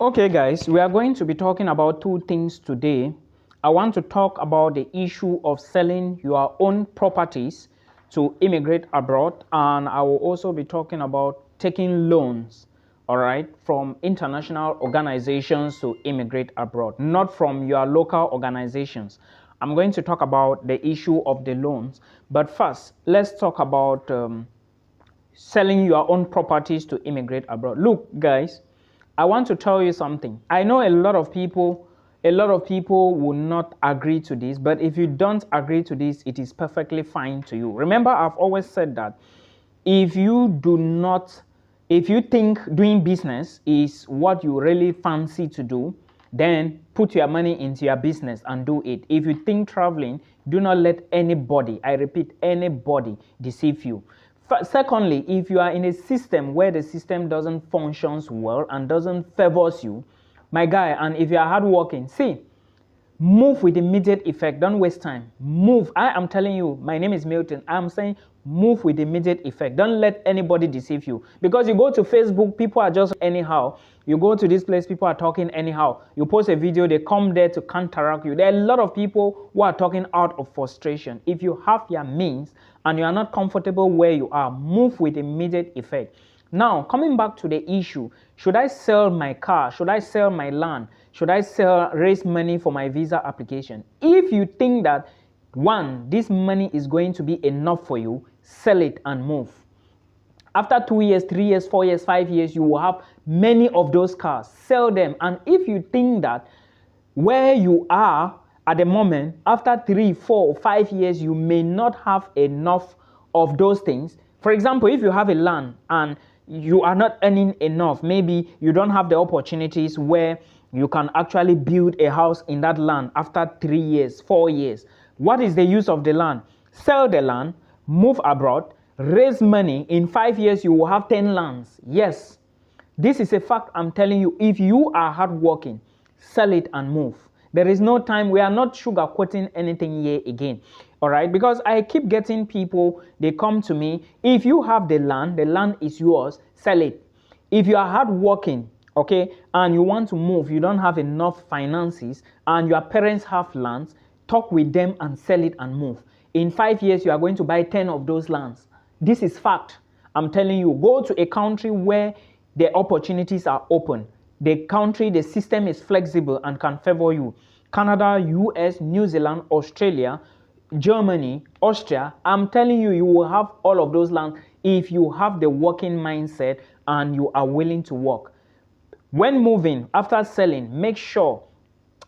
Okay guys, we are going to be talking about two things today. I want to talk about the issue of selling your own properties to immigrate abroad, and I will also be talking about taking loans, all right, from international organizations to immigrate abroad, not from your local organizations. I'm going to talk about the issue of the loans, but first, let's talk about selling your own properties to immigrate abroad. Look, guys, I want to tell you something. I know a lot of people will not agree to this, but if you don't agree to this, it is perfectly fine to you. Remember, I've always said that if you think doing business is what you really fancy to do, then put your money into your business and do it. If you think traveling, do not let anybody, I repeat, anybody deceive you. Secondly, if you are in a system where the system doesn't function well and doesn't favors you, my guy, and if you are hardworking, see, move with immediate effect. Don't waste time. Move. I am telling you, my name is Milton. I'm saying move with immediate effect. Don't let anybody deceive you. Because you go to Facebook, people are just anyhow. You go to this place, people are talking anyhow. You post a video, they come there to counteract you. There are a lot of people who are talking out of frustration. If you have your means and you are not comfortable where you are, move with immediate effect. Now, coming back to the issue, should I sell my car? Should I sell my land? Should I raise money for my visa application? If you think that, one, this money is going to be enough for you, sell it and move. After 2 years, 3 years, 4 years, 5 years, you will have many of those cars. Sell them. And if you think that where you are at the moment, after 3, 4, 5 years, you may not have enough of those things. For example, if you have a land and you are not earning enough, maybe you don't have the opportunities where you can actually build a house in that land after 3 years, 4 years. What is the use of the land? Sell the land, move abroad, raise money. In 5 years, you will have 10 lands. Yes, this is a fact I'm telling you. If you are hardworking, sell it and move. There is no time. We are not sugarcoating anything here again. All right, because I keep getting people, they come to me. If you have the land is yours, sell it. If you are hardworking, okay, and you want to move, you don't have enough finances, and your parents have lands, talk with them and sell it and move. In 5 years, you are going to buy 10 of those lands. This is fact. I'm telling you, go to a country where the opportunities are open. The country, the system is flexible and can favor you. Canada, US, New Zealand, Australia, Germany, Austria, I'm telling you, you will have all of those lands if you have the working mindset and you are willing to work. When moving, after selling, make sure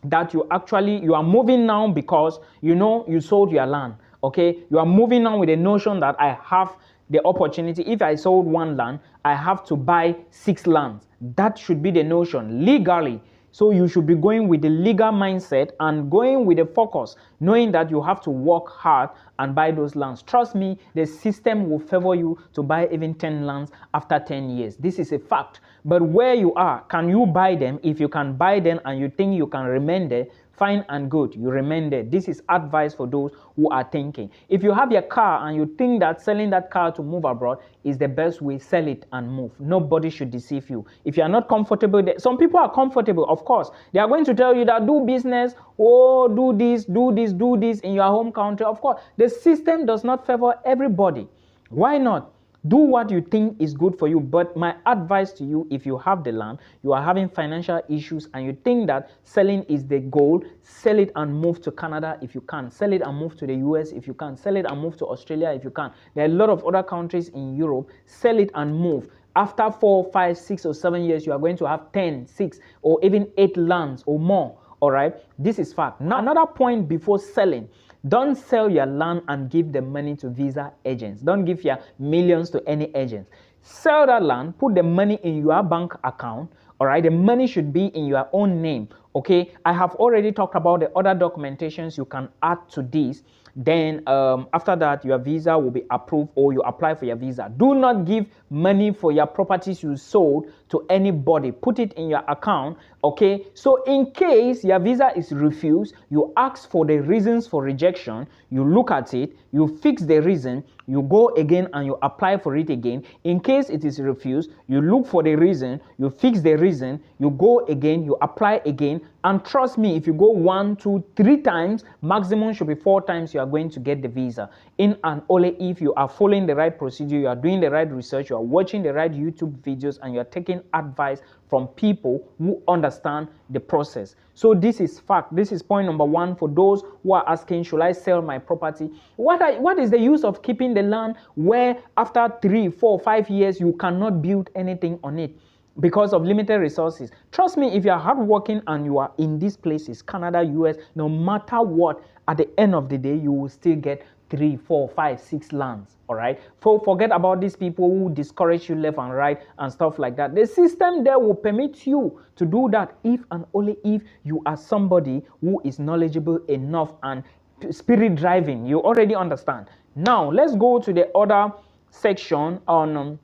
that you are moving now because you sold your land. Okay, you are moving now with the notion that I have the opportunity. If I sold one land, I have to buy 6 lands. That should be the notion legally. So you should be going with the legal mindset and going with the focus, knowing that you have to work hard and buy those lands. Trust me, the system will favor you to buy even 10 lands after 10 years. This is a fact. But where you are, can you buy them? If you can buy them and you think you can remain there, fine and good, you remain there. This is advice for those who are thinking. If you have your car and you think that selling that car to move abroad is the best way, sell it and move. Nobody should deceive you. If you are not comfortable there, some people are comfortable, of course. They are going to tell you that do business, oh, do this in your home country. Of course, the system does not favor everybody. Why not? Do what you think is good for you. But my advice to you, if you have the land, you are having financial issues and you think that selling is the goal, sell it and move to Canada if you can. Sell it and move to the US if you can. Sell it and move to Australia if you can. There are a lot of other countries in Europe. Sell it and move. After 4, 5, 6 or 7 years, you are going to have 10, 6 or even 8 lands or more. All right, this is fact. Now, another point before selling. Don't sell your land and give the money to visa agents. Don't give your millions to any agents. Sell that land, put the money in your bank account. All right, the money should be in your own name. Okay, I have already talked about the other documentations you can add to this. Then after that, your visa will be approved or you apply for your visa. Do not give money for your properties you sold to anybody. Put it in your account, okay? So in case your visa is refused, you ask for the reasons for rejection, you look at it, you fix the reason, you go again and you apply for it again. In case it is refused, you look for the reason, you fix the reason, you go again, you apply again, and trust me, if you go 1, 2, 3 times, maximum should be 4 times, you are going to get the visa. In and only if you are following the right procedure, you are doing the right research, you are watching the right YouTube videos, and you are taking advice from people who understand the process. So this is fact. This is point number 1 for those who are asking, should I sell my property? What is the use of keeping the land where after 3, 4, 5 years you cannot build anything on it because of limited resources? Trust me, if you are hardworking and you are in these places, Canada, US, no matter what, at the end of the day, you will still get 3, 4, 5, 6 lands. All right. Forget about these people who discourage you left and right and stuff like that. The system there will permit you to do that if and only if you are somebody who is knowledgeable enough and spirit driving. You already understand. Now let's go to the other section on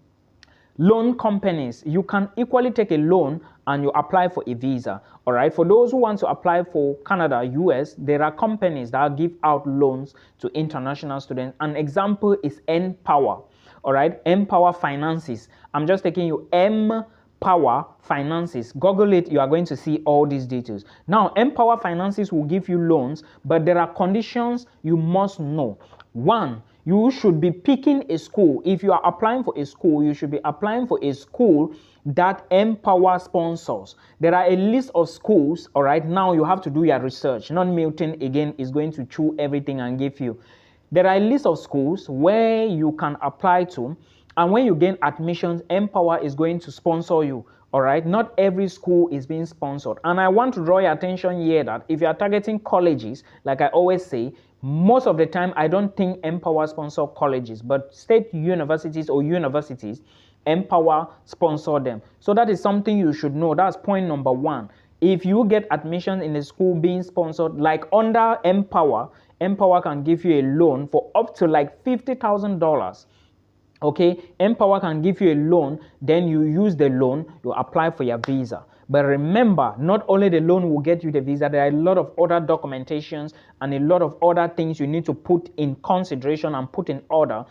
loan companies. You can equally take a loan and you apply for a visa. All right. For those who want to apply for Canada, US, there are companies that give out loans to international students. An example is Empower. All right. Empower Finances. I'm just taking you Empower Finances. Google it. You are going to see all these details. Now, Empower Finances will give you loans, but there are conditions you must know. 1, you should be picking a school. If you are applying for a school, you should be applying for a school that Empower sponsors. There are a list of schools, all right? Now you have to do your research. Not Milton again is going to chew everything and give you. There are a list of schools where you can apply to, and when you gain admissions, Empower is going to sponsor you. All right, not every school is being sponsored. And I want to draw your attention here that if you are targeting colleges, like I always say, most of the time, I don't think Empower sponsor colleges, but state universities or universities, Empower sponsor them. So that is something you should know. That's point number 1. If you get admission in a school being sponsored, like under Empower, Empower can give you a loan for up to like $50,000. Okay, Empower can give you a loan, then you use the loan, you apply for your visa. But remember, not only the loan will get you the visa, there are a lot of other documentations and a lot of other things you need to put in consideration and put in order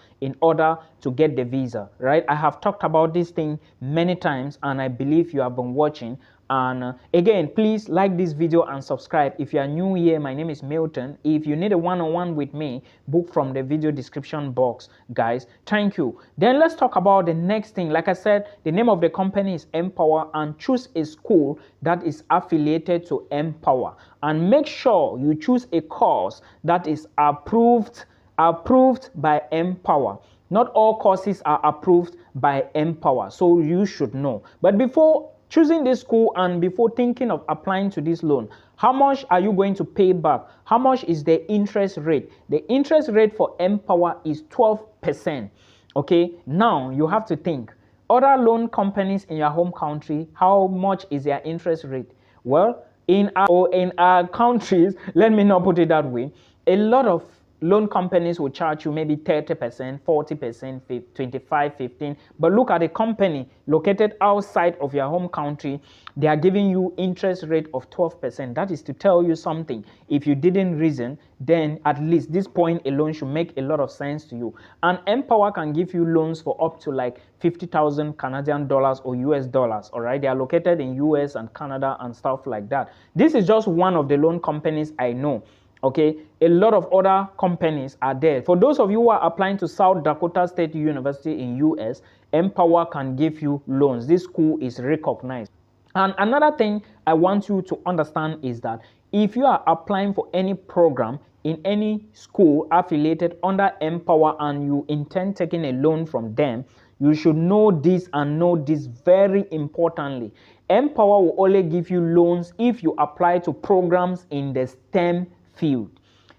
to get the visa, right? I have talked about this thing many times and I believe you have been watching. And again, please like this video and subscribe. If you are new here, my name is Milton. If you need a one-on-one with me, book from the video description box, guys. Thank you. Then let's talk about the next thing. Like I said, the name of the company is Empower, and choose a school that is affiliated to Empower. And make sure you choose a course that is approved by Empower. Not all courses are approved by Empower, so you should know. But before choosing this school and before thinking of applying to this loan, how much are you going to pay back? How much is the interest rate? The interest rate for Empower is 12%. Okay, now you have to think, other loan companies in your home country, how much is their interest rate? Well, in our countries, let me not put it that way, a lot of loan companies will charge you maybe 30%, 40%, 25, 15. But look at a company located outside of your home country, they are giving you interest rate of 12%. That is to tell you something. If you didn't reason, then at least this point alone should make a lot of sense to you. And Empower can give you loans for up to like 50,000 Canadian dollars or US dollars. All right, they are located in US and Canada and stuff like that. This is just one of the loan companies I know. Okay, a lot of other companies are there. For those of you who are applying to South Dakota State University in US, Empower can give you loans. This school is recognized. And another thing I want you to understand is that if you are applying for any program in any school affiliated under Empower and you intend taking a loan from them, you should know this and know this very importantly. Empower will only give you loans if you apply to programs in the STEM field.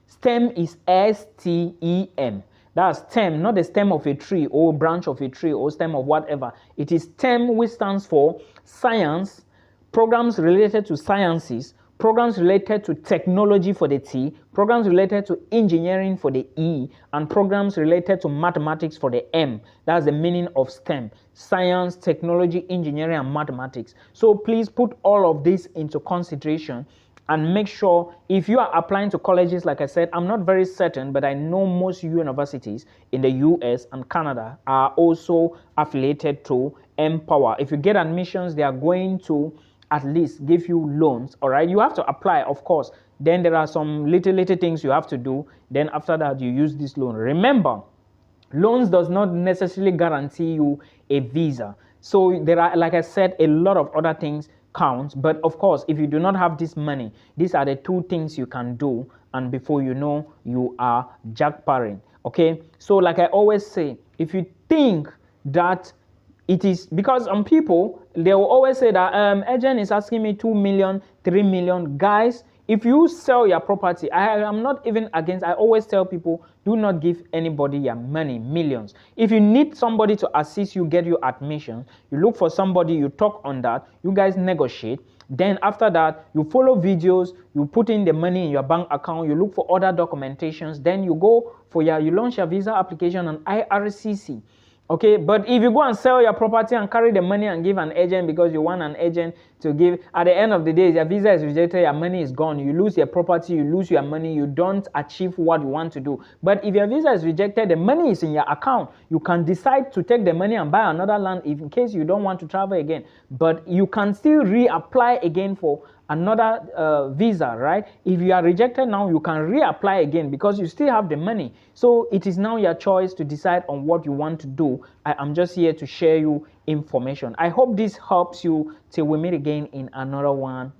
STEM is STEM. That's STEM, not the stem of a tree or branch of a tree or stem of whatever. It is STEM, which stands for science, programs related to sciences, programs related to technology for the T, programs related to engineering for the E, and programs related to mathematics for the M. That's the meaning of STEM: science, technology, engineering, and mathematics. So please put all of this into consideration and make sure if you are applying to colleges, like I said, I'm not very certain, but I know most universities in the US and Canada are also affiliated to Empower. If you get admissions, they are going to at least give you loans. All right, you have to apply, of course. Then there are some little things you have to do. Then after that, you use this loan. Remember, loans does not necessarily guarantee you a visa. So there are, like I said, a lot of other things counts. But of course, if you do not have this money, these are the two things you can do, and before you know, you are jackpotting. Okay, so like I always say, if you think that it is because people, they will always say that agent is asking me 2 million, 3 million. Guys, if you sell your property, I am not even against. I always tell people, do not give anybody your money, millions. If you need somebody to assist you get your admission, you look for somebody, you talk on that, you guys negotiate. Then after that, you follow videos, you put in the money in your bank account, you look for other documentations, then you go for you launch your visa application on IRCC. Okay, but if you go and sell your property and carry the money and give an agent because you want an agent to give, at the end of the day, your visa is rejected, your money is gone, you lose your property, you lose your money, you don't achieve what you want to do. But if your visa is rejected, the money is in your account. You can decide to take the money and buy another land if in case you don't want to travel again. But you can still reapply again for another visa, right? If you are rejected now, you can reapply again because you still have the money. So it is now your choice to decide on what you want to do. I am just here to share you information. I hope this helps you till we meet again in another one.